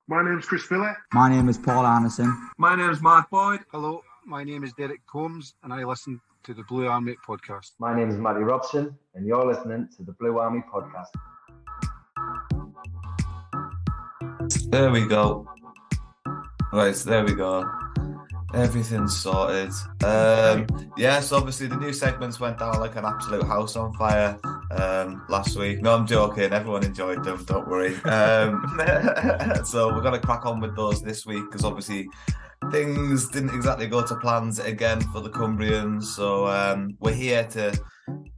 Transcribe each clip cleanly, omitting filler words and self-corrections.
My name's Chris Phillip. My name is Paul Anderson. My name is Mark Boyd. Hello, my name is Derek Combs, and I listen to the Blue Army podcast. My name is Matty Robson, and you're listening to the Blue Army podcast. There we go. Right, there we go. Everything's sorted. Yes, obviously the new segments went down like an absolute house on fire last week. No, I'm joking. Everyone enjoyed them. Don't worry. So we're going to crack on with those this week because obviously things didn't exactly go to plans again for the Cumbrians. So we're here to,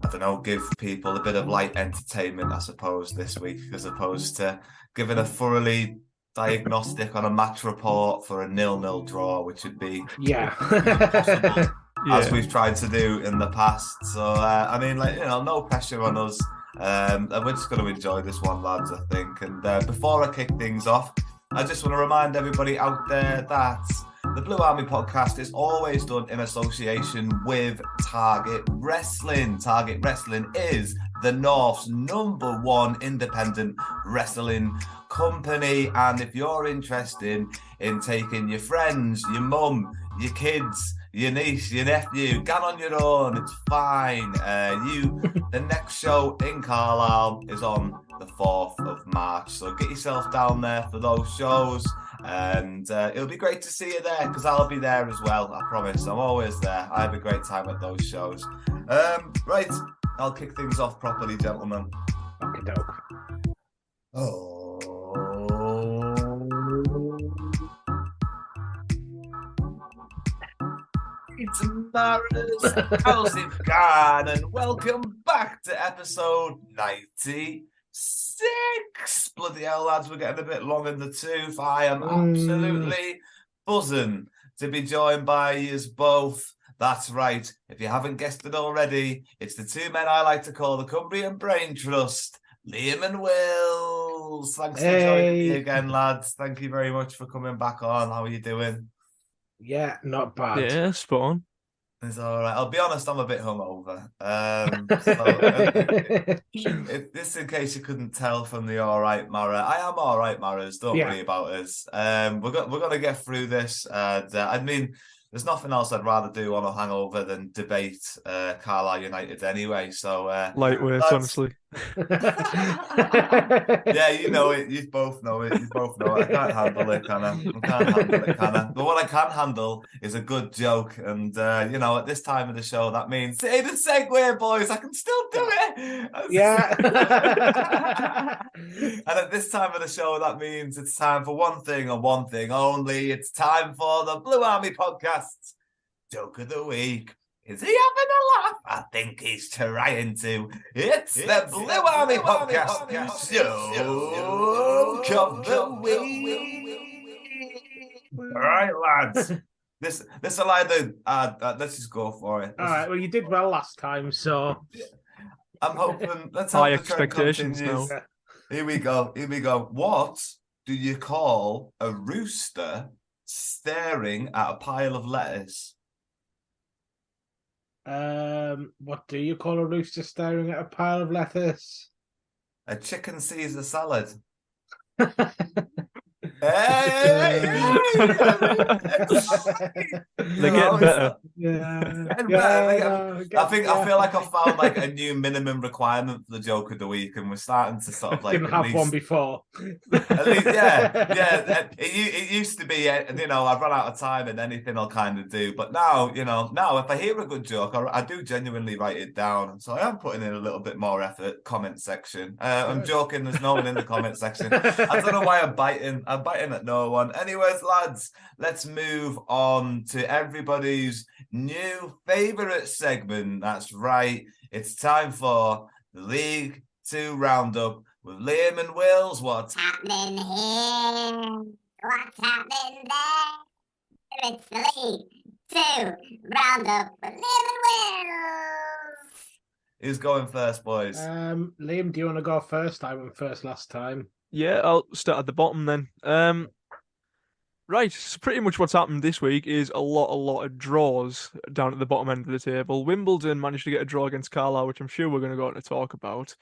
I don't know, give people a bit of light entertainment, I suppose, this week, as opposed to giving a thoroughly diagnostic on a match report for a 0-0 draw, which would be impossible, as we've tried to do in the past. So, I mean, like, no pressure on us. And we're just going to enjoy this one, lads, I think. And before I kick things off, I just want to remind everybody out there that the Blue Army podcast is always done in association with Target Wrestling. Target Wrestling is the North's #1 independent wrestling company. And if you're interested in taking your friends, your mum, your kids, your niece, your nephew, get on your own, it's fine. The next show in Carlisle is on the 4th of March. So get yourself down there for those shows. And it'll be great to see you there because I'll be there as well. I promise. I'm always there. I have a great time at those shows. Right. I'll kick things off properly, gentlemen. Okey-doke. It's Mara's House of God, and welcome back to episode 96. Bloody hell, lads, we're getting a bit long in the tooth. I am absolutely buzzing to be joined by yous both. That's right. If you haven't guessed it already, it's the two men I like to call the Cumbrian Brain Trust, Liam and Wills. Thanks for joining me again, lads. Thank you very much for coming back on. How are you doing? Yeah, not bad. Yeah, spot on. It's all right. I'll be honest, I'm a bit hungover. This, in case you couldn't tell from the all right, Mara. I am all right, Maras. Don't worry about us. We're going to get through this. I mean, there's nothing else I'd rather do on a hangover than debate Carlisle United anyway. So lightweight, honestly. Yeah, you know it. You both know it. I can't handle it, can I? But what I can handle is a good joke. And, at this time of the show, that means, say the segue, boys. I can still do it. Yeah. And at this time of the show, that means it's time for one thing and one thing only. It's time for the Blue Army podcast. Joke of the week. Is he having a laugh? I think he's trying to. It's the Blue Army podcast. Joke of the week. All right, lads. This will either. Let's just go for it. All right. Well, you did well last time, so I'm hoping. Let's high hope the trend expectations continues. now. Here we go. What do you call a rooster staring at a pile of lettuce? What do you call a rooster staring at a pile of lettuce? A chicken Caesar salad. Hey! They're getting better. I feel like I've found like a new minimum requirement for the joke of the week, and we're starting to sort of like didn't have one before. At least, yeah. It used to be, I've run out of time and anything I'll kind of do. But now, if I hear a good joke, I do genuinely write it down. So I am putting in a little bit more effort. Comment section. I'm joking. There's no one in the comment section. I don't know why I'm biting at no one. Anyways, lads, let's move on to everybody's new favourite segment. That's right. It's time for the League 2 Roundup with Liam and Wills. What's happening here? What's happening there? It's the League 2 Roundup with Liam and Wills. Who's going first, boys? Liam, do you want to go first? I went first last time. Yeah, I'll start at the bottom then. Right, so pretty much what's happened this week is a lot of draws down at the bottom end of the table. Wimbledon managed to get a draw against Carlisle, which I'm sure we're going to go on to talk about.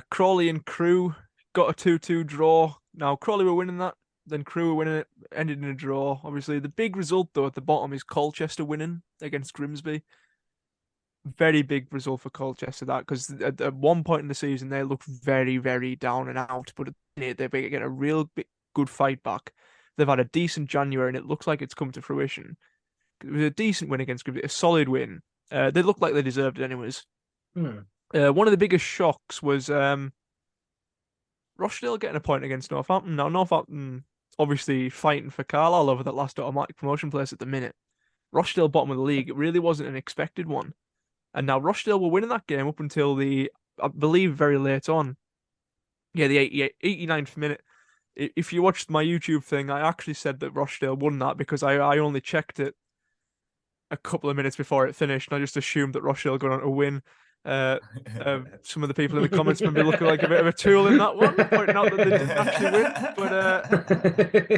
Crawley and Crewe got a 2-2 draw. Now, Crawley were winning that Then Crewe winning it, ended in a draw. Obviously, the big result though at the bottom is Colchester winning against Grimsby. Very big result for Colchester, that, because at one point in the season they looked very, very down and out, but at the minute they're getting a real good fight back. They've had a decent January and it looks like it's come to fruition. It was a decent win against Grimsby, a solid win. They looked like they deserved it anyways. One of the biggest shocks was Rochdale getting a point against Northampton. Now, Northampton obviously fighting for Carlisle over that last automatic promotion place at the minute. Rochdale bottom of the league. It really wasn't an expected one. And now Rochdale were winning that game up until I believe, very late on. Yeah, the 89th minute. If you watched my YouTube thing, I actually said that Rochdale won that because I only checked it a couple of minutes before it finished, and I just assumed that Rochdale going on to win. Some of the people in the comments may be looking like a bit of a tool in that one, pointing out that they didn't actually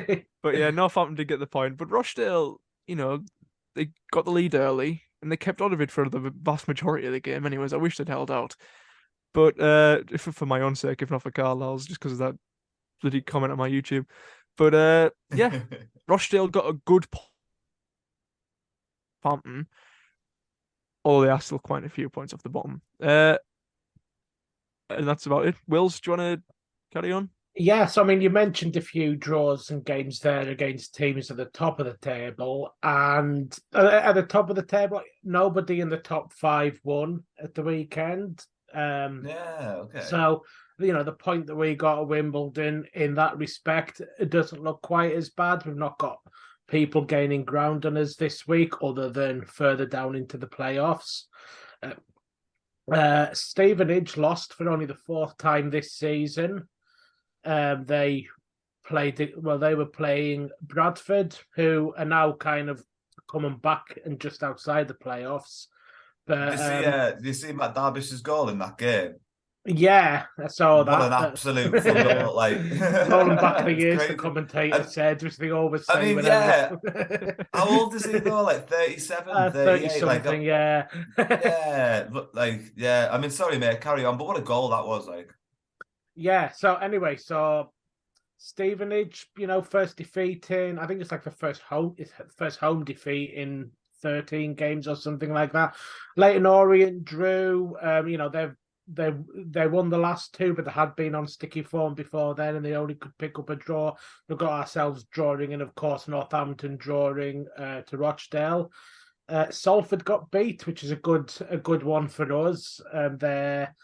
win. But yeah, Northampton did get the point. But Rochdale, they got the lead early and they kept on of it for the vast majority of the game. Anyways, I wish they'd held out. But for my own sake, if not for Carlisle's, just because of that bloody comment on my YouTube. But yeah, Rochdale got a good Northampton. Oh, they are still quite a few points off the bottom. And that's about it. Wills, do you want to carry on? Yes, I mean, you mentioned a few draws and games there against teams at the top of the table. And at the top of the table, nobody in the top 5 won at the weekend. Yeah, okay. So, the point that we got at Wimbledon in that respect, it doesn't look quite as bad. We've not got people gaining ground on us this week, other than further down into the playoffs. Stevenage lost for only the 4th time this season. They were playing Bradford, who are now kind of coming back and just outside the playoffs. But did you see Matt Derbish's goal in that game? Yeah, I saw that. What an absolute goal! Like rolling back the years, the commentator said, which they always say. I mean, whenever... yeah. How old is he though? Like 37, 30 something, yeah. Yeah, but yeah. I mean, sorry, mate. Carry on. But what a goal that was! Like, yeah. So anyway, Stevenage, first defeat in, I think it's like the first home defeat in 13 games or something like that. Leyton Orient drew. They won the last 2, but they had been on sticky form before then, and they only could pick up a draw. We've got ourselves drawing, and of course Northampton drawing to Rochdale. Salford got beat, which is a good one for us. They're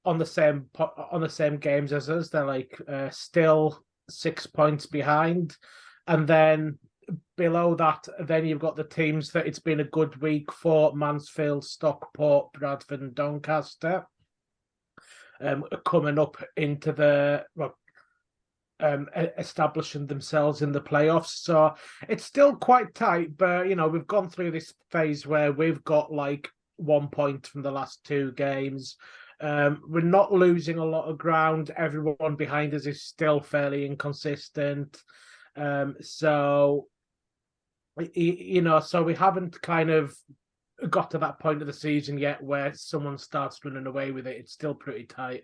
on the same games as us. They're still 6 points behind, and then below that, then you've got the teams that it's been a good week for: Mansfield, Stockport, Bradford, and Doncaster. Coming up into establishing themselves in the playoffs. So it's still quite tight, but we've gone through this phase where we've got like 1 point from the last 2 games. We're not losing a lot of ground. Everyone behind us is still fairly inconsistent. So we haven't kind of got to that point of the season yet where someone starts running away with it. It's still pretty tight.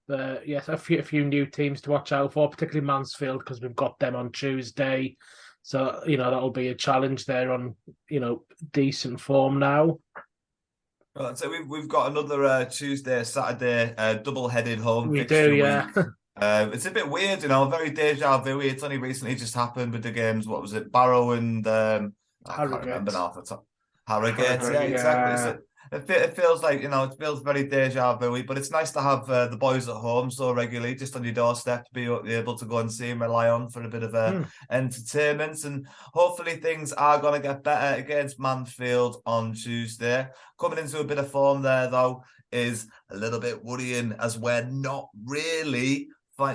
But yes, a few new teams to watch out for, particularly Mansfield, because we've got them on Tuesday. So, that'll be a challenge there on, decent form now. Right, so we've got another Tuesday, Saturday, double-headed home fixture. We do, yeah. It's a bit weird, very deja vu. It's only recently just happened with the games. What was it? Barrow and I can't remember now off the top. Harrogate, yeah, exactly. So it feels like, it feels very deja vu, but it's nice to have the boys at home so regularly, just on your doorstep, to be able to go and see and rely on for a bit of entertainment. And hopefully things are going to get better against Mansfield on Tuesday. Coming into a bit of form there, though, is a little bit worrying, as we're not really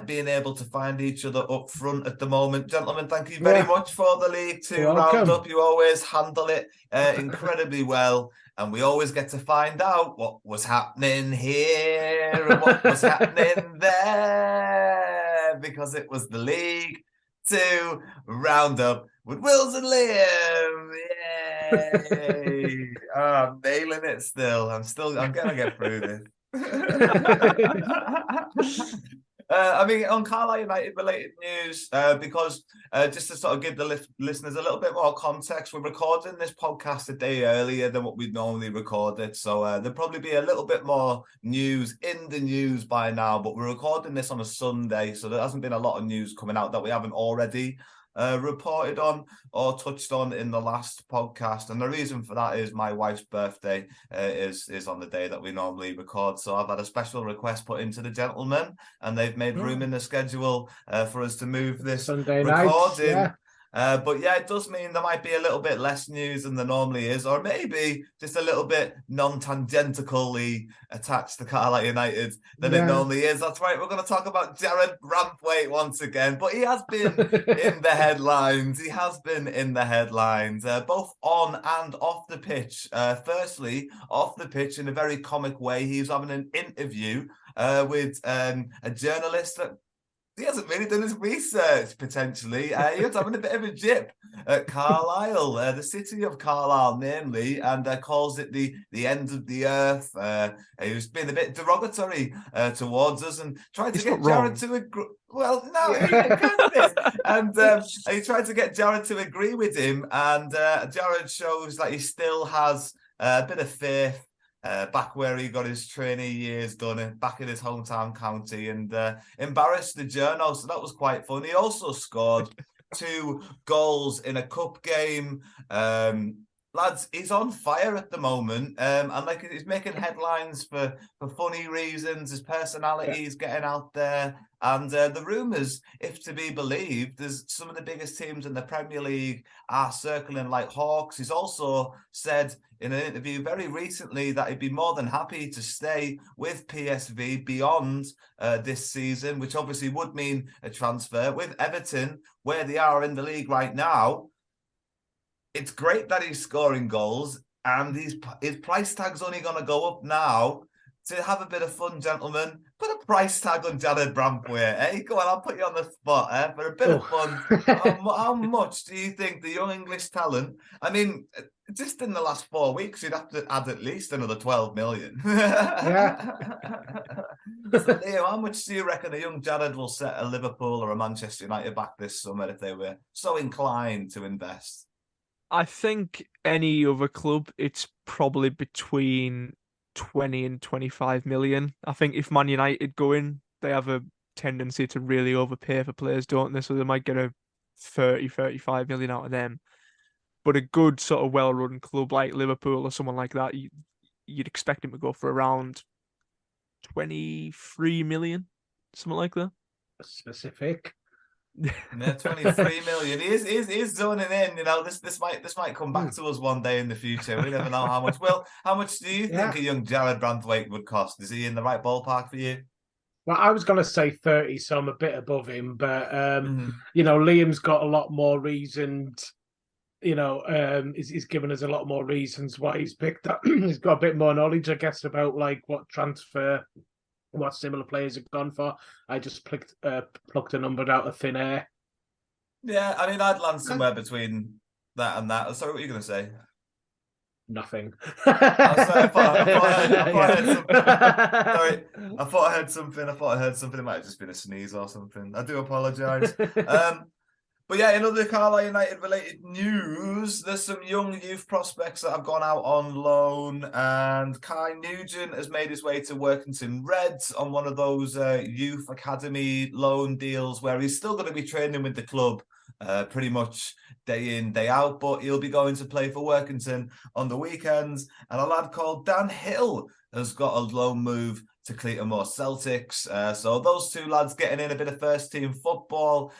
being able to find each other up front at the moment. Gentlemen, thank you very much for the League 2 roundup. You always handle it incredibly well, and we always get to find out what was happening here and what was happening there, because it was the League 2 roundup with Wills and Liam. Yay! I'm nailing it still. I'm gonna get through this. I mean, on Carlisle United related news, because just to sort of give the listeners a little bit more context, we're recording this podcast a day earlier than what we'd normally record it. So there'll probably be a little bit more news in the news by now, but we're recording this on a Sunday. So there hasn't been a lot of news coming out that we haven't already reported on or touched on in the last podcast, and the reason for that is my wife's birthday is on the day that we normally record, so I've had a special request put into the gentlemen, and they've made room in the schedule for us to move this Sunday recording. night, yeah. But yeah, it does mean there might be a little bit less news than there normally is, or maybe just a little bit non-tangentially attached to Carlisle United than it normally is. That's right, we're going to talk about Jared Brampwaite once again, but he has been in the headlines. He has been in the headlines, both on and off the pitch. Firstly, off the pitch in a very comic way, he was having an interview with a journalist that he hasn't really done his research, potentially. He was having a bit of a jip at Carlisle, the city of Carlisle, namely, and calls it the end of the earth. He was being a bit derogatory towards us and tried to get Jared to agree. Well, no, it kind of is. And he tried to get Jared to agree with him, and Jared shows that he still has a bit of faith back where he got his trainee years done, back in his hometown county, and embarrassed the journo. So that was quite fun. He also scored 2 goals in a cup game. Lads, he's on fire at the moment, and like he's making headlines for funny reasons. His personality is getting out there, and the rumours, if to be believed, there's some of the biggest teams in the Premier League are circling like hawks. He's also said in an interview very recently that he'd be more than happy to stay with PSV beyond this season, which obviously would mean a transfer with Everton, where they are in the league right now. It's great that he's scoring goals, and his price tag's only going to go up now. To have a bit of fun, gentlemen, put a price tag on Jared Brampwaite. Hey, go on, I'll put you on the spot for a bit of fun. How much do you think the young English talent? I mean, just in the last 4 weeks, you'd have to add at least another 12 million. Yeah. So, Leo, how much do you reckon a young Jared will set a Liverpool or a Manchester United back this summer if they were so inclined to invest? I think any other club, it's probably between 20 and 25 million. I think if Man United go in, they have a tendency to really overpay for players, don't they? So they might get a 30, 35 million out of them. But a good sort of well-run club like Liverpool or someone like that, you'd expect him to go for around 23 million, something like that. Specific. Yeah, 23 million. He's zoning in. You know, this might come back to us one day in the future. We never know how much. Well, how much do you think a young Jared Brampwaite would cost? Is he in the right ballpark for you? Well, I was going to say 30, so I'm a bit above him. But you know, Liam's got a lot more reasons. You know, he's given us a lot more reasons why he's picked up. He's got a bit more knowledge, I guess, about like what similar players have gone for. I just plucked a number out of thin air. Yeah, I mean, I'd land somewhere between that and that. Sorry, what were you going to say? Nothing. I thought I heard something. Sorry, I thought I heard something. It might have just been a sneeze or something. I do apologise. But yeah, in other Carlisle United related news, there's some young youth prospects that have gone out on loan, and Kai Nugent has made his way to Workington Reds on one of those youth academy loan deals where he's still going to be training with the club pretty much day in, day out, but he'll be going to play for Workington on the weekends. And a lad called Dan Hill has got a loan move to Cleatormore Celtics. So those two lads getting in a bit of first team football.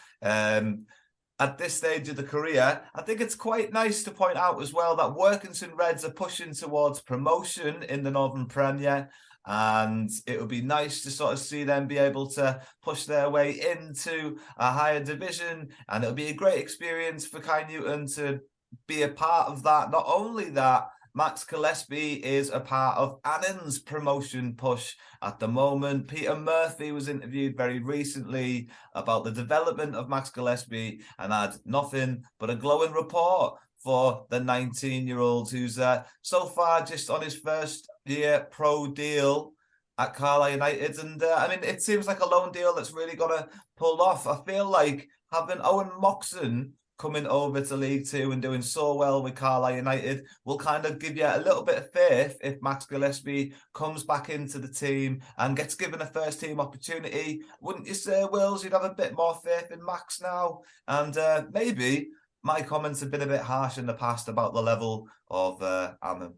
At this stage of the career, I think it's quite nice to point out as well that Workington Reds are pushing towards promotion in the Northern Premier, and it would be nice to sort of see them be able to push their way into a higher division, and it'll be a great experience for Kai Newton to be a part of that. Not only that, Max Gillespie is a part of Annan's promotion push at the moment. Peter Murphy was interviewed very recently about the development of Max Gillespie and had nothing but a glowing report for the 19-year-old who's so far just on his first year pro deal. at Carlisle United. And I mean, it seems like a loan deal that's really got to pull off. I feel like having Owen Moxon coming over to League Two and doing so well with Carlisle United will kind of give you a little bit of faith if Max Gillespie comes back into the team and gets given a first team opportunity. Wouldn't you say, Wills, you'd have a bit more faith in Max now? And maybe my comments have been a bit harsh in the past about the level of Ammon.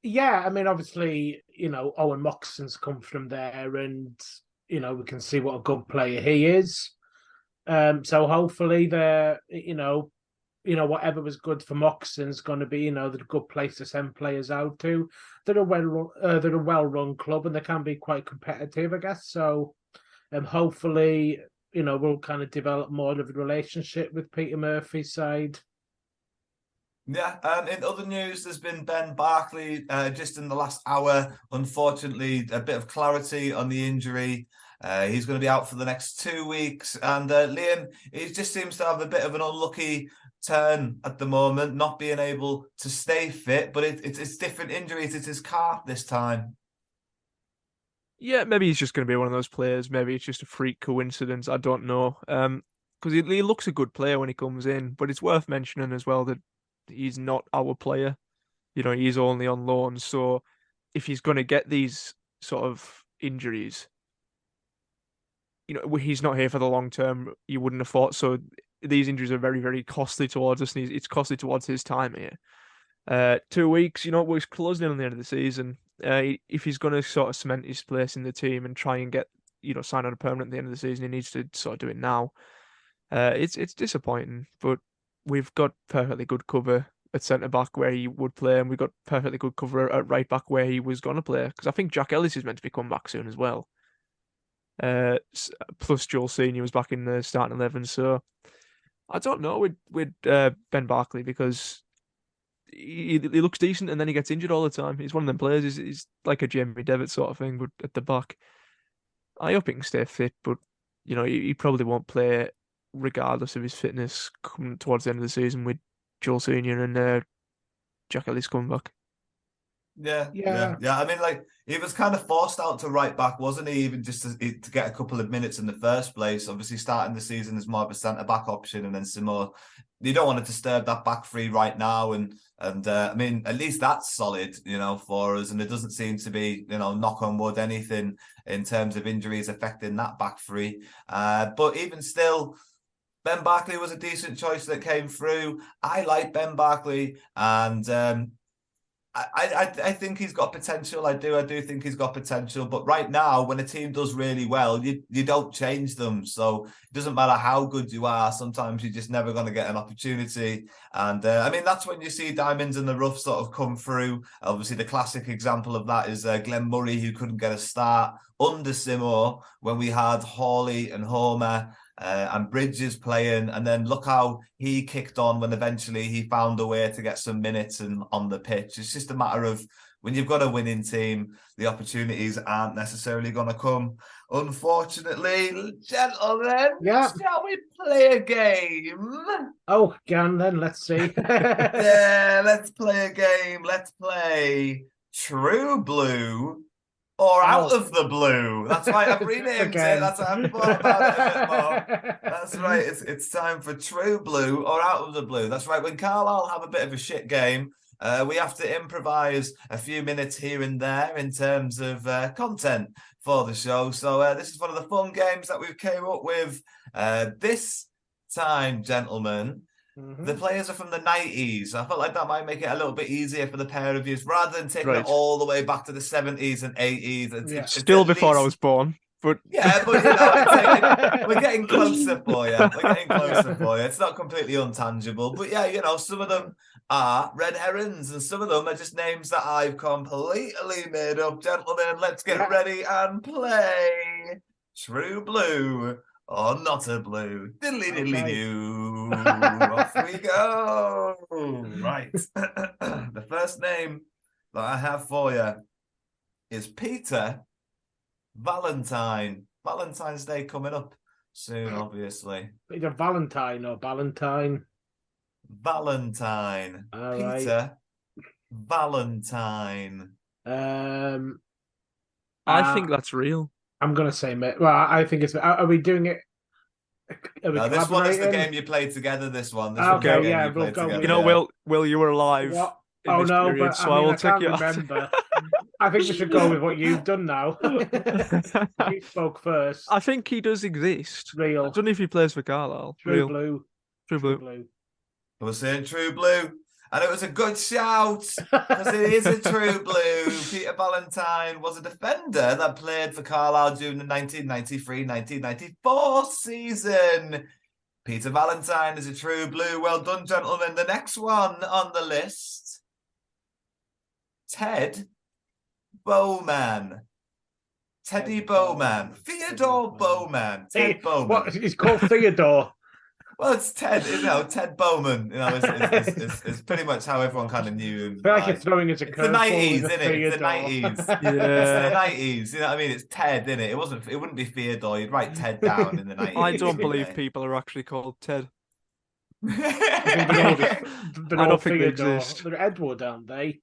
Yeah, I mean, obviously, Owen Moxon's come from there, and we can see what a good player he is. So hopefully, whatever was good for Moxon's going to be, the good place to send players out to. They're a well-run club, and they can be quite competitive, I guess. So, hopefully, we'll kind of develop more of a relationship with Peter Murphy's side. Yeah, in other news, there's been Ben Barkley just in the last hour. Unfortunately, a bit of clarity on the injury. He's going to be out for the next 2 weeks. And Liam, he just seems to have a bit of an unlucky turn at the moment, not being able to stay fit. But it's different injuries. It's his calf this time. Yeah, maybe he's just going to be one of those players. Maybe it's just a freak coincidence. I don't know. Because he looks a good player when he comes in. But it's worth mentioning as well that he's not our player. He's only on loan. So if he's going to get these sort of injuries, he's not here for the long term. You wouldn't have thought. So these injuries are very, very costly towards us, and it's costly towards his time here. 2 weeks, we're closing in on the end of the season. If he's going to sort of cement his place in the team and try and get, sign on a permanent at the end of the season, he needs to sort of do it now. It's disappointing, but we've got perfectly good cover at centre back where he would play, and we've got perfectly good cover at right back where he was going to play. Because I think Jack Ellis is meant to be coming back soon as well. Plus Joel Senior was back in the starting 11, so I don't know with Ben Barkley, because he looks decent and then he gets injured all the time. He's one of them players. He's like a Jamie Devitt sort of thing, but at the back. I hope he can stay fit, but he probably won't play regardless of his fitness coming towards the end of the season with Joel Senior and Jack Ellis coming back. Yeah. I mean, like, he was kind of forced out to right back, wasn't he? Even just to get a couple of minutes in the first place. Obviously, starting the season as more of a centre back option, and then Simo. You don't want to disturb that back three right now, and I mean, at least that's solid, for us. And it doesn't seem to be, knock on wood, anything in terms of injuries affecting that back three. But even still, Ben Barkley was a decent choice that came through. I like Ben Barkley, and I think he's got potential. I do think he's got potential. But right now, when a team does really well, you don't change them. So it doesn't matter how good you are. Sometimes you're just never going to get an opportunity. And I mean, that's when you see diamonds in the rough sort of come through. Obviously, the classic example of that is Glenn Murray, who couldn't get a start under Simo when we had Hawley and Homer. And Bridges playing, and then look how he kicked on when eventually he found a way to get some minutes and on the pitch. It's just a matter of when you've got a winning team, the opportunities aren't necessarily going to come. Unfortunately, gentlemen, shall we play a game? Oh, Gan, then let's see. Yeah, let's play a game. Let's play True Blue. Or Out of the Blue. That's right, I've renamed it. That's why I've thought about it a bit more. That's right, it's time for True Blue or Out of the Blue. That's right, when Carlisle have a bit of a shit game, we have to improvise a few minutes here and there in terms of content for the show. So this is one of the fun games that we've came up with this time, gentlemen. The players are from the 90s. I felt like that might make it a little bit easier for the pair of you, rather than taking it all the way back to the 70s and 80s. It's still before I was born, but yeah, but we're getting closer for you. It's not completely untangible, but yeah, some of them are red herrings, and some of them are just names that I've completely made up. Gentlemen, let's get ready and play True Blue. or not a blue. Diddly diddly doo. Off we go. Right. The first name that I have for you is Peter Valentine. Valentine's Day coming up soon, obviously. Peter Valentine or Valentine? Valentine. All Peter Valentine. I think that's real. I'm gonna say Well, I think it's. Are we doing it? Are we No, this one is the collaborating? game you played together. This one. This Okay, one's the game yeah, you we'll played go together. with You know, yeah. Will, you were alive What? in Oh this no, period, but so I mean, will I take can't you out. remember. I think we should go with what you've done now. You spoke first. I think he does exist. I Real. don't know if he plays for Carlisle. True Real. blue. True True blue. blue. I was saying True Blue, and it was a good shout because it is a True Blue. Peter Valentine was a defender that played for Carlisle during the 1993-1994 season. Peter Valentine is a True Blue. Well done, gentlemen. The next one on the list, Ted Bowman. Teddy Bowman. Theodore Bowman. Ted Bowman. What? He's called Theodore. Well, it's Ted, Ted Bowman. It's pretty much how everyone kind of knew him. I feel like you're throwing us a It's the curveball 90s, with a isn't it? It's the Theodore. 90s. It's Yeah. the 90s. You know what I mean? It's Ted, isn't it? It wouldn't be Theodore. You'd write Ted down in the 90s. I don't believe wouldn't people are actually called Ted. I think you? they're all, I they're don't all think they Theodore. exist. They're Edward, aren't they?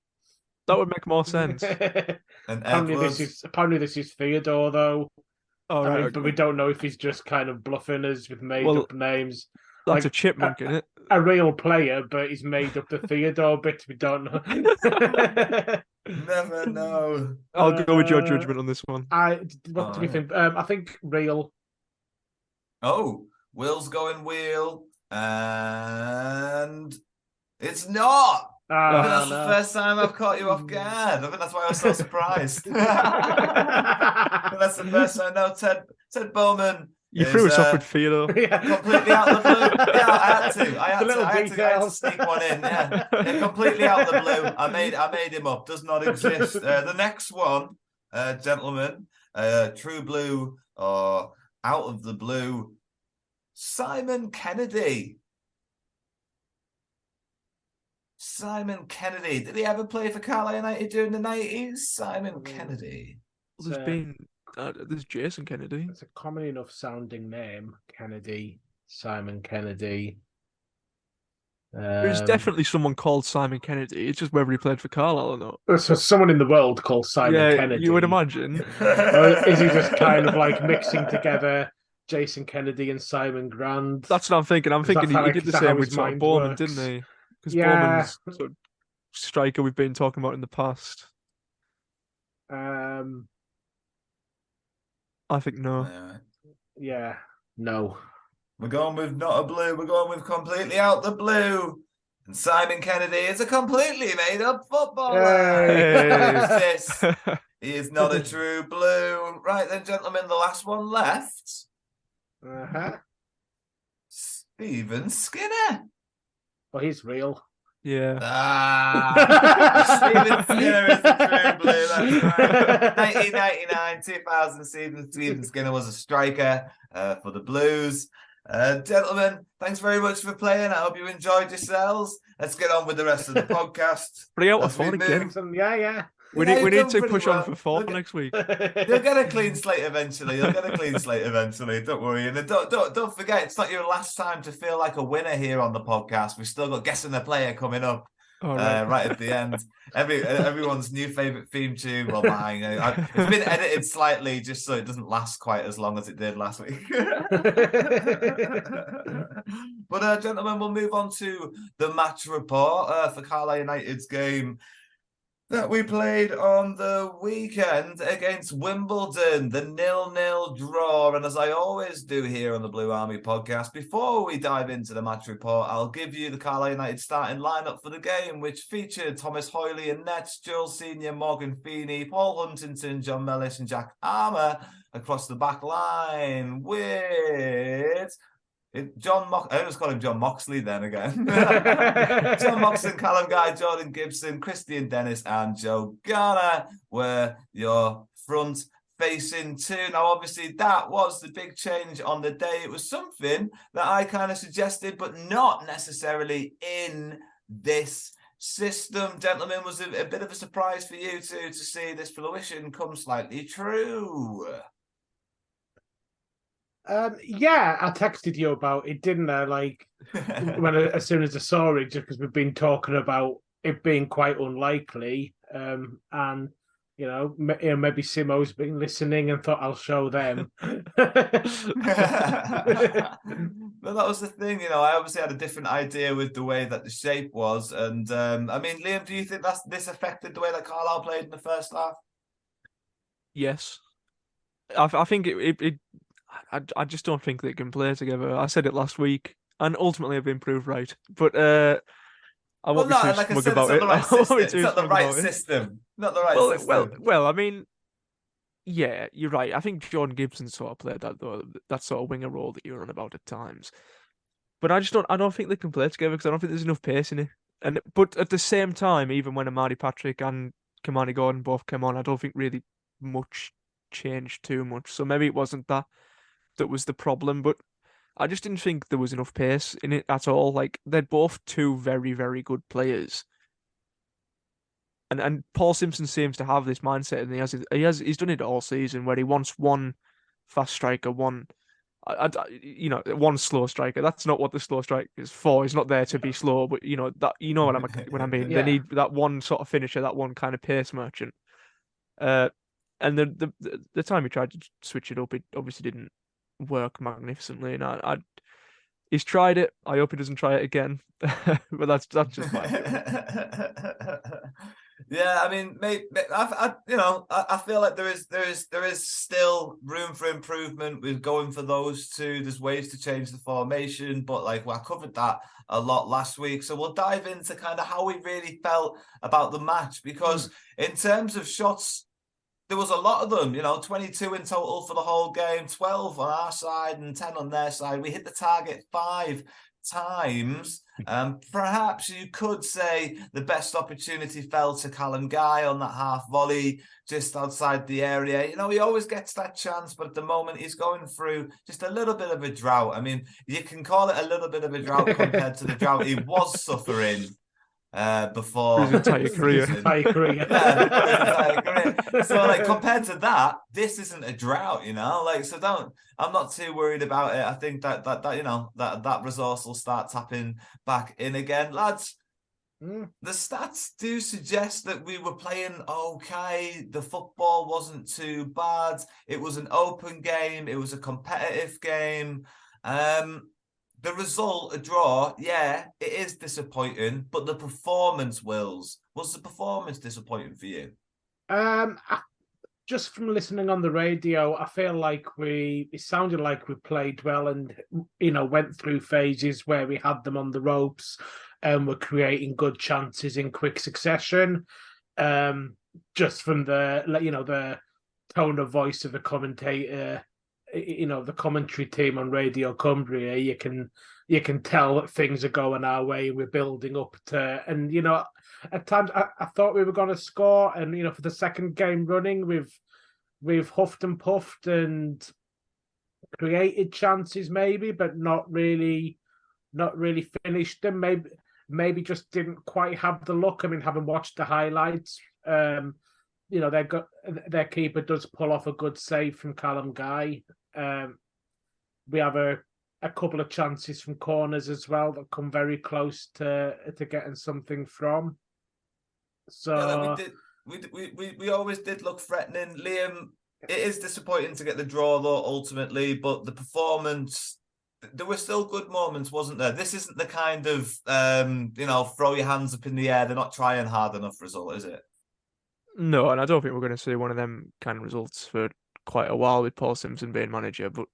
That would make more sense. And apparently this is Theodore though. All I right, mean, but we don't know if he's just kind of bluffing us with made Well, up names. that's like, a chipmunk, isn't it? A real player, but he's made up the Theodore bit. We don't know. never know. I'll go with your judgment on this one. What do we think? I think real. Oh, Will's going wheel, and it's not. I think that's the first time I've caught you off guard. I think that's why I was so surprised. That's the first time. No, Ted Bowman. You threw us off with Theodore. Completely out of the blue. Yeah, I had to. I had to details. sneak one in. Yeah, completely out of the blue. I made him up. Does not exist. The next one, gentlemen, True Blue or out of the blue, Simon Kennedy. Simon Kennedy. Did he ever play for Carlisle United during the 90s? Simon Kennedy. There's Jason Kennedy. It's a common enough sounding name. Kennedy. Simon Kennedy. There's definitely someone called Simon Kennedy. It's just whether he played for Carlisle or not. So someone in the world called Simon Kennedy. You would imagine. Or is he just kind of like mixing together Jason Kennedy and Simon Grant? That's what I'm thinking. I'm thinking he did the same with sort of Bowman, works? didn't he? Because Yeah. Bowman's sort of striker we've been talking about in the past. I think no. Yeah, no. We're going with not a blue. We're going with completely out the blue. And Simon Kennedy is a completely made up footballer. Hey. He is not a true blue. Right then, gentlemen, the last one left. Stephen Skinner. Well, he's real. Yeah. Stephen Skinner is the true blue. That's right. 1999, 2000 season. Stephen Skinner was a striker for the Blues. Gentlemen, thanks very much for playing. I hope you enjoyed yourselves. Let's get on with the rest of the podcast. Bring out a As we phone again. move- Yeah. We Yeah, need you've done to pretty push well. on for 4 Look- next week. You'll get a clean slate eventually. Don't worry. And don't forget, it's not your last time to feel like a winner here on the podcast. We've still got guessing the player coming up. All right. Right at the end. Everyone's new favorite theme tune. Well, mine. It's been edited slightly just so it doesn't last quite as long as it did last week. But gentlemen, we'll move on to the match report for Carlisle United's game that we played on the weekend against Wimbledon, the 0-0 draw. And as I always do here on the Blue Army podcast, before we dive into the match report, I'll give you the Carlisle United starting lineup for the game, which featured Thomas Hoyley and nets, Joel Senior, Morgan Feeney, Paul Huntington, John Mellish and Jack Armour across the back line with... I almost call him John Moxley then again. John Moxon, Callum Guy, Jordan Gibson, Christian Dennis, and Joe Garner were your front facing two. Now, obviously, that was the big change on the day. It was something that I kind of suggested, but not necessarily in this system. Gentlemen, was a bit of a surprise for you to see this fruition come slightly true. Yeah, I texted you about it, didn't I? Like as soon as I saw it, just because we've been talking about it being quite unlikely. And maybe Simo's been listening and thought I'll show them. But that was the thing, I obviously had a different idea with the way that the shape was. And I mean, Liam, do you think this affected the way that Carlisle played in the first half? Yes. I think I just don't think they can play together. I said it last week, and ultimately I've been proved right. But I won't be too like I smug said, about it's it. not the right I won't system. be It's too not the smug right about it. system. Not the right system. Well. I mean, yeah, you're right. I think Jordan Gibson sort of played that sort of winger role that you're on about at times. But I don't think they can play together because I don't think there's enough pace in it. But at the same time, even when Amadi Patrick and Kamani Gordon both came on, I don't think really much changed too much. So maybe it wasn't that was the problem, but I just didn't think there was enough pace in it at all. Like they're both two very, very good players. And Paul Simpson seems to have this mindset, and he's done it all season where he wants one fast striker, one one slow striker. That's not what the slow striker is for. He's not there to be slow, but what I mean. They Yeah. need that one sort of finisher, that one kind of pace merchant. And the time he tried to switch it up, it obviously didn't work magnificently. And he's tried it. I hope he doesn't try it again. But that's just my feeling. Yeah, I mean, I feel like there is still room for improvement with going for those two. There's ways to change the formation, but I covered that a lot last week. So we'll dive into kind of how we really felt about the match, because in terms of shots, there was a lot of them, 22 in total for the whole game, 12 on our side and 10 on their side. We hit the target 5 times. Perhaps you could say the best opportunity fell to Callum Guy on that half volley just outside the area. He always gets that chance, but at the moment he's going through just a little bit of a drought. I mean, you can call it a little bit of a drought compared to the drought he was suffering before his entire career. So compared to that, this isn't a drought, so I'm not too worried about it. I think that resource will start tapping back in again, lads. The stats do suggest that we were playing okay. The football wasn't too bad. It was an open game. It was a competitive game. The result, a draw, yeah, it is disappointing, but the performance, was the performance disappointing for you? Just from listening on the radio, I feel like it sounded like we played well and, went through phases where we had them on the ropes and were creating good chances in quick succession. Just from the tone of voice of the commentator, the commentary team on Radio Cumbria, you can tell that things are going our way. We're building up to, and at times I thought we were going to score, and for the second game running, we've huffed and puffed and created chances, maybe, but not really finished them. Maybe just didn't quite have the luck. I mean, having watched the highlights, their keeper does pull off a good save from Callum Guy. We have a couple of chances from corners as well that come very close to getting something from. So we always did look threatening. Liam, it is disappointing to get the draw though ultimately, but the performance, there were still good moments, wasn't there? This isn't the kind of throw your hands up in the air, they're not trying hard enough result, is it? No, and I don't think we're going to see one of them kind of results for quite a while with Paul Simpson being manager. But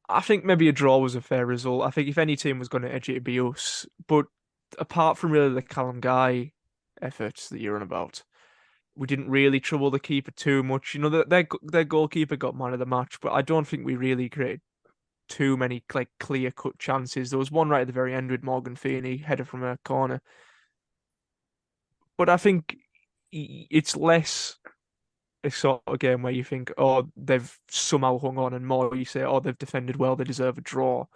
I think maybe a draw was a fair result. I think if any team was going to edge it, it'd be us. But apart from really the Callum Guy efforts that you're on about, we didn't really trouble the keeper too much. Their goalkeeper got man of the match, but I don't think we really created too many clear-cut chances. There was one right at the very end with Morgan Feeney, header from a corner. But I think it's less a sort of game where you think, oh, they've somehow hung on, and more you say, oh, they've defended well, they deserve a draw,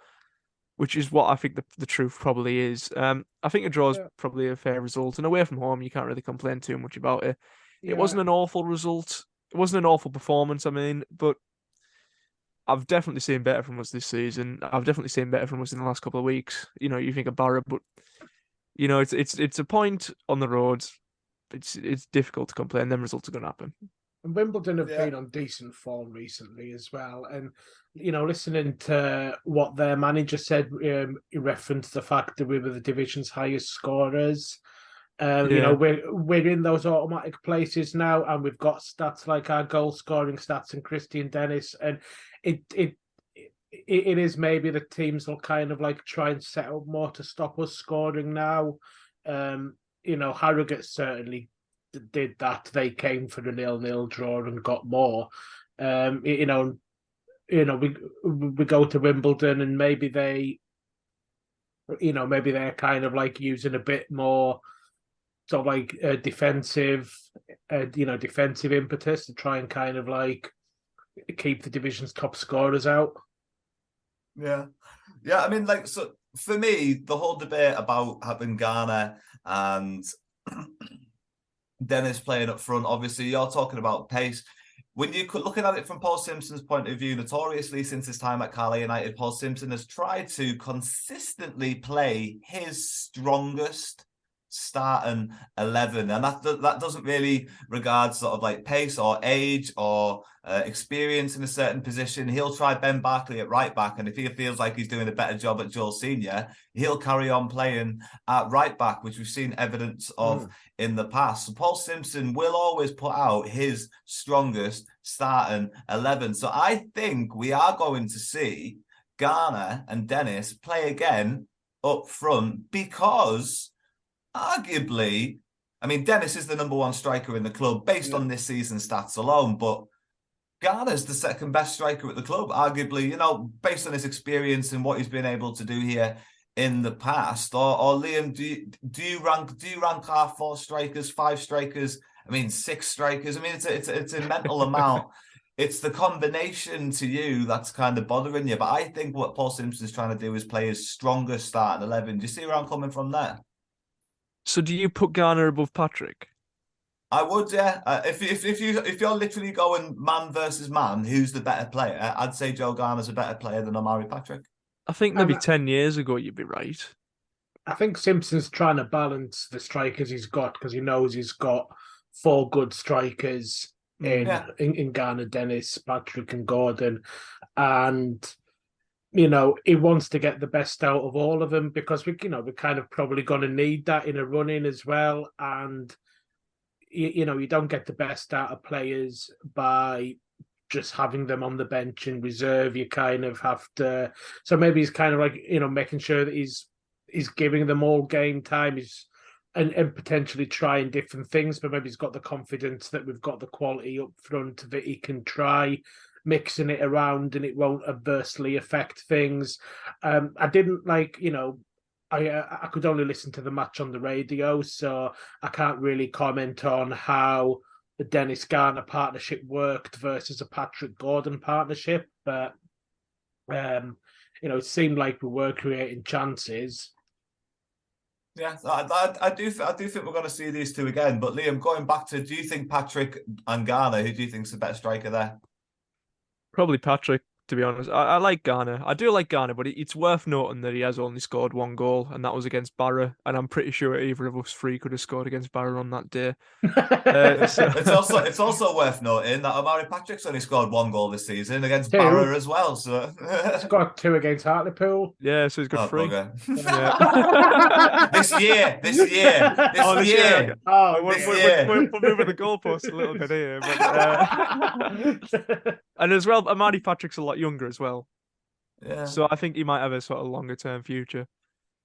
which is what I think the truth probably is. I think a draw is probably a fair result, and away from home, you can't really complain too much about it. Yeah. It wasn't an awful result. It wasn't an awful performance, but I've definitely seen better from us this season. I've definitely seen better from us in the last couple of weeks. You think of Barra, but it's a point on the road. it's difficult to complain. Them results are going to happen. And Wimbledon have Yeah. been on decent form recently as well. And, listening to what their manager said, he referenced the fact that we were the division's highest scorers. Yeah. We're in those automatic places now, and we've got stats like our goal scoring stats and Christian Dennis. And it is maybe the teams will kind of like try and set up more to stop us scoring now. Harrogate certainly did that. They came for the 0-0 draw and got more. We go to Wimbledon and maybe they're kind of like using a bit more sort of like defensive impetus to try and kind of like keep the division's top scorers out. Yeah. I mean, like, so for me, the whole debate about having Garner and Dennis playing up front, obviously, you're talking about pace. When you're looking at it from Paul Simpson's point of view, notoriously since his time at Carlisle United, Paul Simpson has tried to consistently play his strongest starting 11, and that doesn't really regard sort of like pace or age or experience in a certain position. He'll try Ben Barkley at right back, and if he feels like he's doing a better job at Joel Senior, he'll carry on playing at right back, which we've seen evidence of in the past. So Paul Simpson will always put out his strongest starting 11. So I think we are going to see Garner and Dennis play again up front because arguably, I mean, Dennis is the number one striker in the club based on this season's stats alone, but Garner's the second best striker at the club, arguably, based on his experience and what he's been able to do here in the past. Or Liam, do you rank our 4 strikers, 5 strikers? I mean, 6 strikers. I mean, it's a mental amount. It's the combination to you that's kind of bothering you. But I think what Paul Simpson's trying to do is play his strongest starting 11. Do you see where I'm coming from there? So do you put Garner above Patrick? I would, yeah. If you're literally going man versus man, who's the better player? I'd say Joe Garner's a better player than Omari Patrick. I think maybe 10 years ago you'd be right. I think Simpson's trying to balance the strikers he's got because he knows he's got 4 good strikers in Garner, Dennis, Patrick, and Gordon, and he wants to get the best out of all of them because we're kind of probably going to need that in a run-in as well, and you don't get the best out of players by just having them on the bench in reserve. You kind of have to. So maybe he's kind of like making sure that he's giving them all game time. And potentially trying different things, but maybe he's got the confidence that we've got the quality up front that he can try mixing it around and it won't adversely affect things. I didn't I could only listen to the match on the radio, so I can't really comment on how the Dennis Garner partnership worked versus a Patrick Gordon partnership, but it seemed like we were creating chances. Yeah, I do think we're going to see these two again. But Liam, going back to, do you think Patrick and Garner, who do you think's the better striker there? Probably Patrick, to be honest. I like Garner. I do like Garner, but it's worth noting that he has only scored 1 goal, and that was against Barra. And I'm pretty sure either of us 3 could have scored against Barra on that day. It's also worth noting that Omari Patrick's only scored 1 goal this season against Barra as well. So he's got 2 against Hartlepool. Yeah, so he's got 3. Okay. Yeah. This year. We're moving the goalpost a little bit here, but and as well, Omari Patrick's a lot younger as well. Yeah. So I think he might have a sort of longer term future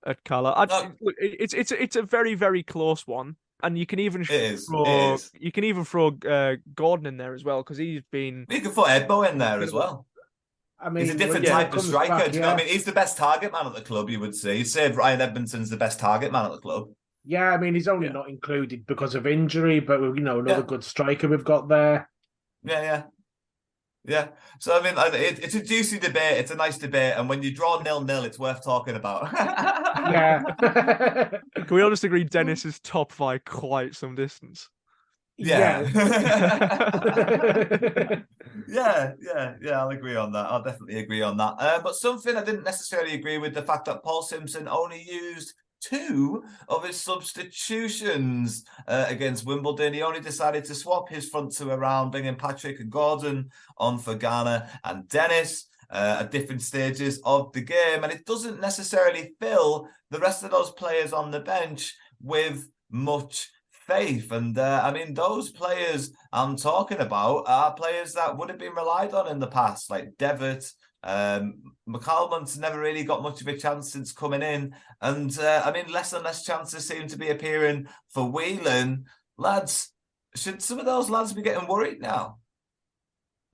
at Carlisle. Look, it's a very, very close one, and you can even throw Gordon in there as well because he's been. You can put Edbo in there as well. I mean, he's a different type of striker. Do you know what I mean? He's the best target man at the club, you would say. You'd say Ryan Edmondson's the best target man at the club. Yeah, I mean, he's only not included because of injury, but another good striker we've got there. Yeah. So, I mean, it's a juicy debate. It's a nice debate. And when you draw 0-0, it's worth talking about. Yeah. Can we all just agree Dennis is top by quite some distance? Yeah. I'll agree on that. I'll definitely agree on that. But something I didn't necessarily agree with, the fact that Paul Simpson only used 2 of his substitutions against Wimbledon. He only decided to swap his front two around, bringing Patrick and Gordon on for Ghana and Dennis at different stages of the game. And it doesn't necessarily fill the rest of those players on the bench with much faith. And I mean, those players I'm talking about are players that would have been relied on in the past, like Devitt. McCalmont's never really got much of a chance since coming in. And I mean, less and less chances seem to be appearing for Whelan. Lads, should some of those lads be getting worried now?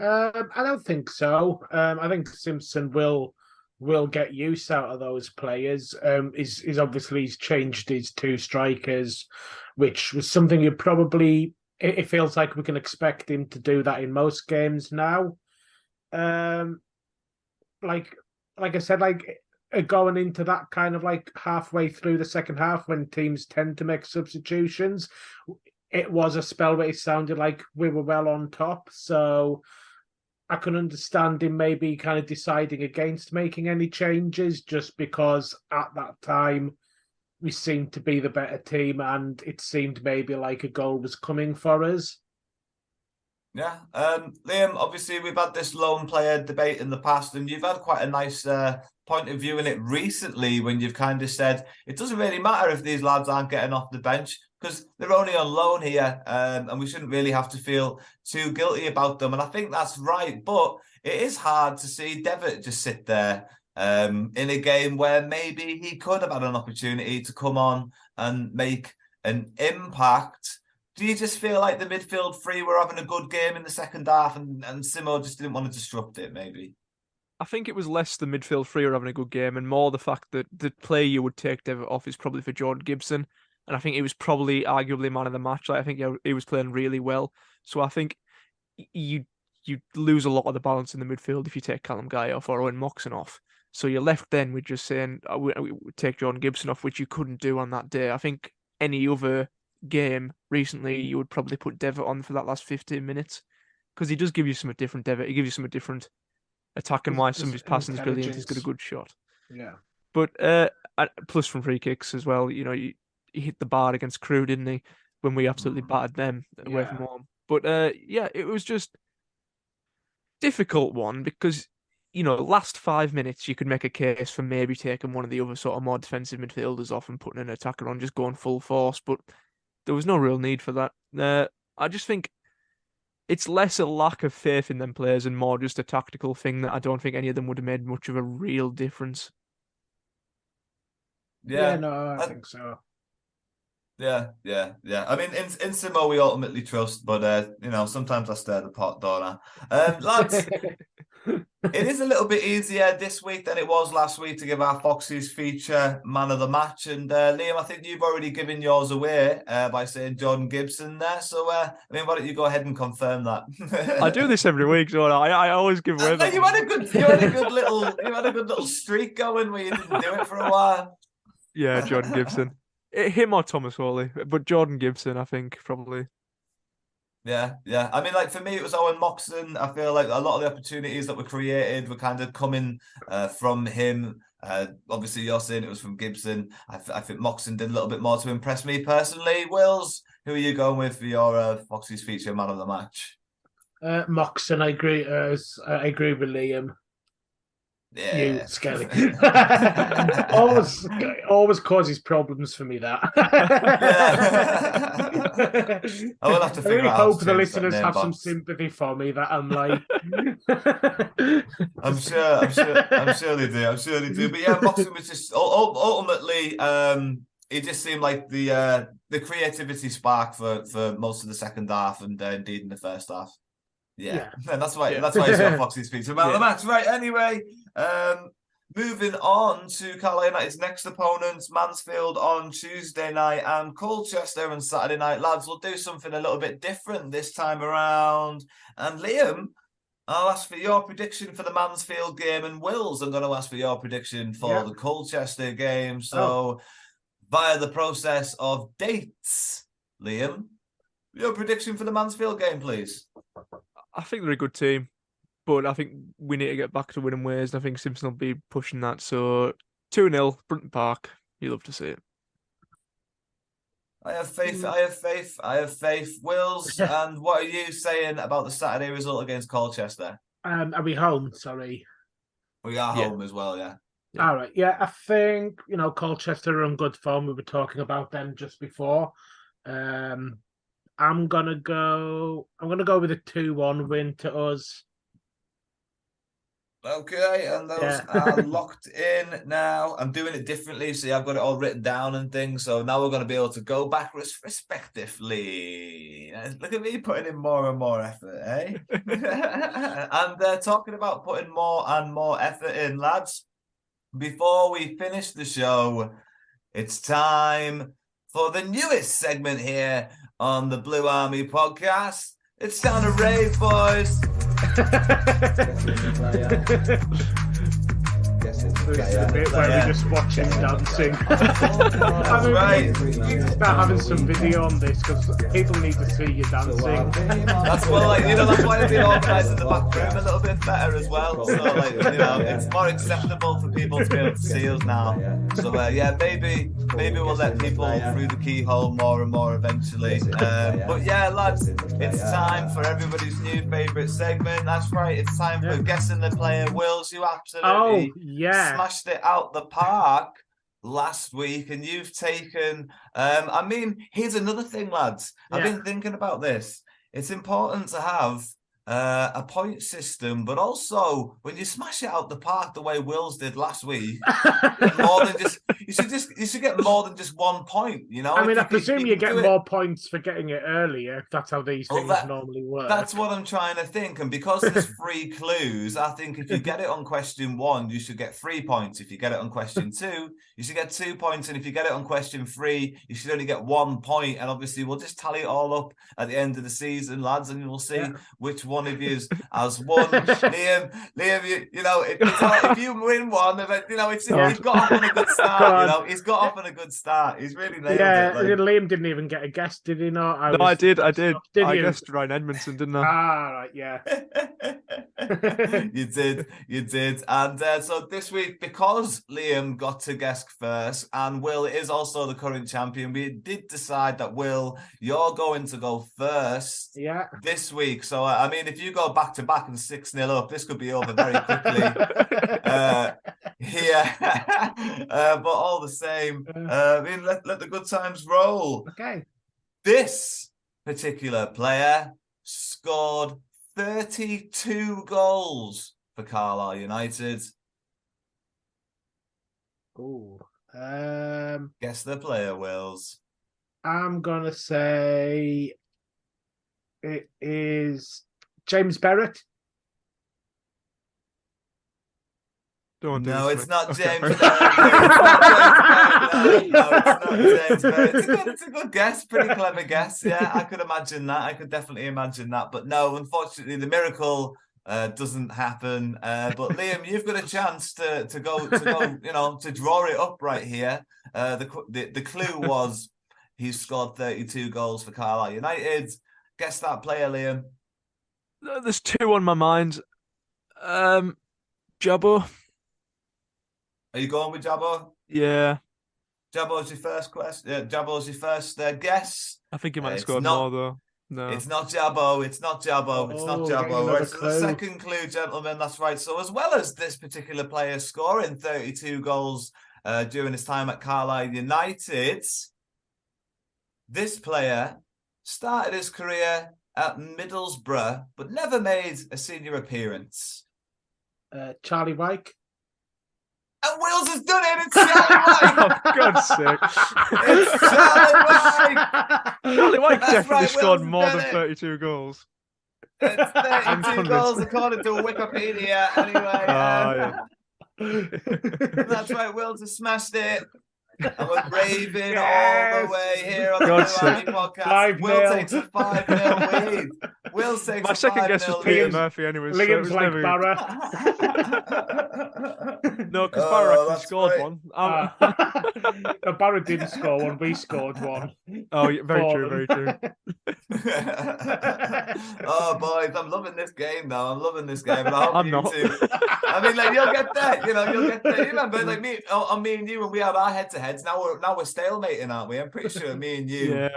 I don't think so. I think Simpson will get use out of those players. He's obviously changed his two strikers, which was something you probably. It feels like we can expect him to do that in most games now. Like I said, going into that kind of like halfway through the second half when teams tend to make substitutions, it was a spell where it sounded like we were well on top. So I can understand him maybe kind of deciding against making any changes just because at that time we seemed to be the better team and it seemed maybe like a goal was coming for us. Yeah. Liam, obviously we've had this lone player debate in the past and you've had quite a nice point of view in it recently when you've kind of said it doesn't really matter if these lads aren't getting off the bench because they're only on loan here and we shouldn't really have to feel too guilty about them. And I think that's right. But it is hard to see Devitt just sit there in a game where maybe he could have had an opportunity to come on and make an impact. Do you just feel like the midfield three were having a good game in the second half and Simo just didn't want to disrupt it, maybe? I think it was less the midfield three were having a good game and more the fact that the player you would take Devitt off is probably for Jordan Gibson. And I think he was probably arguably man of the match. Like, I think he was playing really well. So I think you lose a lot of the balance in the midfield if you take Callum Guy off or Owen Moxon off. So you're left then with just saying, we take Jordan Gibson off, which you couldn't do on that day. I think any other game recently, you would probably put Devitt on for that last 15 minutes because he does give you something different, Devitt. He gives you something different attacking wise. Some of his passing is brilliant. He's got a good shot. Yeah. But plus from free kicks as well, you know, he hit the bar against Crewe, didn't he? When we absolutely battered them away from home. But yeah, it was just difficult one because, you know, last 5 minutes you could make a case for maybe taking one of the other sort of more defensive midfielders off and putting an attacker on, just going full force. But there was no real need for that. I just think it's less a lack of faith in them players and more just a tactical thing that I don't think any of them would have made much of a real difference. Yeah, no, I think so. Yeah. I mean, in Simo we ultimately trust, but you know, sometimes I stir the pot, don't I? Lads, it is a little bit easier this week than it was last week to give our Foxes feature man of the match. And Liam, I think you've already given yours away by saying Jordan Gibson there. So I mean, why don't you go ahead and confirm that? I do this every week, so I always give away. You had a good little streak going where you didn't do it for a while. Yeah, Jordan Gibson. Him or Thomas Hawley, but Jordan Gibson, I think, probably. Yeah. I mean, like, for me, it was Owen Moxon. I feel like a lot of the opportunities that were created were kind of coming from him. Obviously, you're saying it was from Gibson. I think Moxon did a little bit more to impress me personally. Wills, who are you going with for your Foxes feature man of the match? Moxon, I agree. I agree with Liam. Yeah. You, Skelly. always causes problems for me, that. I will have to figure I really out hope the listeners have some sympathy for me, that I'm like... I'm sure they do. But yeah, Moxon was just ultimately it just seemed like the creativity spark for most of the second half and indeed in the first half. Yeah. And that's why it's your Foxes feature man of the match. Right, anyway, moving on to Carlisle United's next opponents, Mansfield on Tuesday night and Colchester on Saturday night. Lads, we'll do something a little bit different this time around. And Liam, I'll ask for your prediction for the Mansfield game, and Wills, I'm going to ask for your prediction for the Colchester game. So via the process of dates, Liam, your prediction for the Mansfield game, please. I think they're a good team, but I think we need to get back to winning ways, and I think Simpson will be pushing that. So 2-0, Brunton Park. You love to see it. I have faith. I have faith. I have faith. Wills, and what are you saying about the Saturday result against Colchester? Are we home? Sorry. We are Yeah. home as well, yeah. All right. Yeah, I think Colchester are on good form. We were talking about them just before. I'm gonna go with a 2-1 win to us. Okay, and those are locked in now. I'm doing it differently, see, I've got it all written down and things. So now we're going to be able to go back respectively. Look at me putting in more and more effort, eh? And talking about putting more and more effort in, lads, before we finish the show, it's time for the newest segment here on the Blue Army podcast. It's time to rave, boys. This is the bit where we just watch him dancing. I mean, right. we need to start having some video on this because people need to see you dancing. That's what, that's why I've been organising the back room a little bit better as well. So, it's more acceptable for people to be able to see us now. So, maybe we'll let people through the keyhole more and more eventually. But yeah, lads, it's time for everybody's new favourite segment. That's right, it's time for guessing the player. Wills, you absolutely smashed it out the park last week, and you've taken here's another thing, lads. I've been thinking about this. It's important to have a point system, but also when you smash it out the park the way Wills did last week, you should get more than just 1 point. I mean, I presume you get more points for getting it earlier. That's how these things normally work. That's what I'm trying to think. And because there's 3 clues, I think if you get it on question 1, you should get 3 points. If you get it on question 2, you should get 2 points. And if you get it on question 3, you should only get 1 point. And obviously, we'll just tally it all up at the end of the season, lads, and we'll see which one of you has won. Liam, if you win one, he's got off on a good start. He's got off on a good start. He's really nailed it. Liam didn't even get a guess, did he not? I did. I guessed Ryan Edmondson, didn't I? Ah, right, yeah. You did. And so this week, because Liam got to guess first, and Will is also the current champion, we did decide that, Will, you're going to go first this week. So, if you go back to back and 6-0 up, this could be over very quickly. But all the same, let the good times roll. Okay. This particular player scored 32 goals for Carlisle United. Ooh. Guess the player, Wills. I'm gonna say it is James Barrett. No, it's not James Barrett. It's not James Barrett. It's a good guess, pretty clever guess. Yeah, I could imagine that. I could definitely imagine that. But no, unfortunately, the miracle doesn't happen. But Liam, you've got a chance to draw it up right here. The clue was he's scored 32 goals for Carlisle United. Guess that player, Liam. There's 2 on my mind. Jabbo. Are you going with Jabbo? Yeah. Jabbo's your first question. Jabbo's your first guess. I think he might have scored more though. No, it's not Jabbo. It's not Jabbo. It's not Jabbo. Right, so the second clue, gentlemen. That's right. So as well as this particular player scoring 32 goals during his time at Carlisle United, this player started his career at Middlesbrough, but never made a senior appearance. Charlie Wyke. And Wills has done it. It's Charlie Wyke. For God's sake. It's Charlie Wyke. Charlie Wyke definitely right, scored Wills more than done it. 32 goals. It's 32 goals according to Wikipedia. Anyway, that's right. Wills has smashed it. And we're raving all the way here on the Blue Army podcast. Will takes a 5-0 lead. Will takes My second guess was Peter lead. Murphy anyway. Liam's like Barra. No, because Barra actually scored right. one. No, Barra didn't score one. We scored one. Oh, yeah, very true, very true. Oh, boys, I'm loving this game now. I'm loving this game. And I hope I'm you not. too. I mean, you'll get there. You'll get there. You remember, me and you, when we had our head-to-head, heads. Now we're stalemating, aren't we? I'm pretty sure me and you Yeah.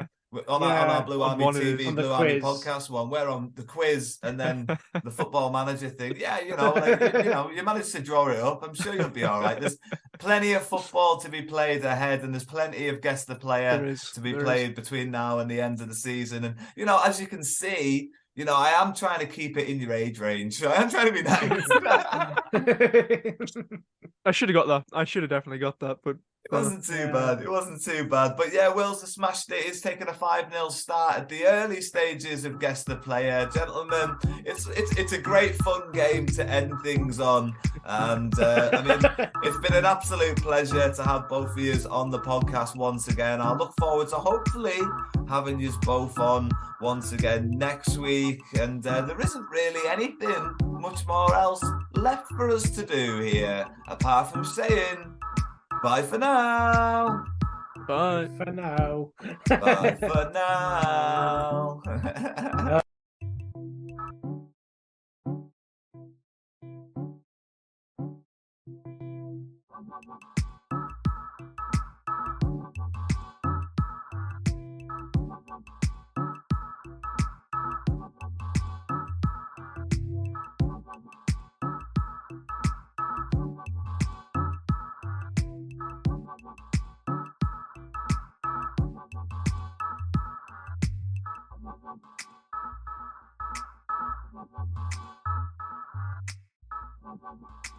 on our Yeah, Blue on Army one it is. TV, On the Blue Army quiz. podcast one. We're on the quiz and then the football manager thing. Yeah, you managed to draw it up. I'm sure you'll be all right. There's plenty of football to be played ahead, and there's plenty of guess the player There is. to be There played between now and the end of the season. And as you can see, I am trying to keep it in your age range. I am trying to be nice. I should have got that. I should have definitely got that, but It wasn't too bad. It wasn't too bad. But yeah, Wills has smashed it. He's taken a 5-0 start at the early stages of Guess the Player. Gentlemen, it's a great fun game to end things on. And it's been an absolute pleasure to have both of you on the podcast once again. I look forward to hopefully having you both on once again next week. And there isn't really anything much more else left for us to do here, apart from saying bye for now. bye. For now. Bye for now. Thank you.